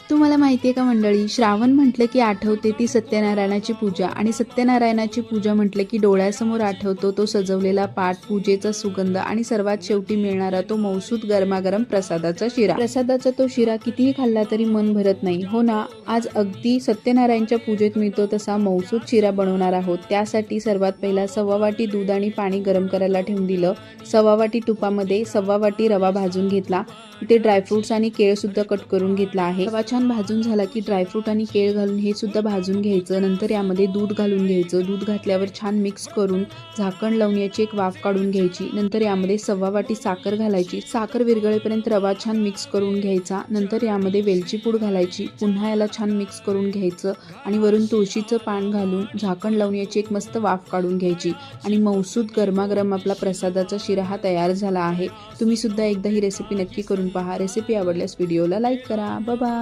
तुम्हाला माहिती आहे का मंडळी, श्रावण म्हटलं की आठवते ती सत्यनारायणाची पूजा आणि सत्यनारायणाची पूजा म्हटलं की डोळ्यासमोर आठवतो तो सजवलेला पाट, पूजेचा सुगंध आणि सर्वात शेवटी मिळणारा तो मौसूद गरमागरम प्रसादाचा शिरा. प्रसादाचा तो शिरा कितीही खाल्ला तरी मन भरत नाही, हो ना. आज अगदी सत्यनारायणच्या पूजेत मिळतो तसा मौसूद शिरा बनवणार आहोत. त्यासाठी सर्वात पहिला 1.25 वाटी दूध आणि पाणी गरम करायला ठेवून दिलं. 1.25 वाटी तुपामध्ये 1.25 वाटी रवा भाजून घेतला. इथे ड्रायफ्रुट्स आणि केळ सुद्धा कट करून घेतला आहे. रवा छान भाजून झाला की ड्रायफ्रूट आणि केळ घालून हे सुद्धा भाजून घ्यायचं. नंतर यामध्ये दूध घालून घ्यायचं. दूध घातल्यावर छान मिक्स करून झाकण लावून याची एक वाफ काढून घ्यायची. नंतर यामध्ये 1.25 वाटी साखर घालायची. साखर विरघळेपर्यंत रवा छान मिक्स करून घ्यायचा. नंतर यामध्ये वेलची पूड घालायची. पुन्हा याला छान मिक्स करून घ्यायचं आणि वरून तुळशीचं पान घालून झाकण लावून याची एक मस्त वाफ काढून घ्यायची आणि मौसूद गरमागरम आपला प्रसादाचा शिरा हा तयार झाला आहे. तुम्ही सुद्धा एकदा ही रेसिपी नक्की करून पहा. रेसिपी आवडल्यास व्हिडिओला लाईक करा. Bye bye.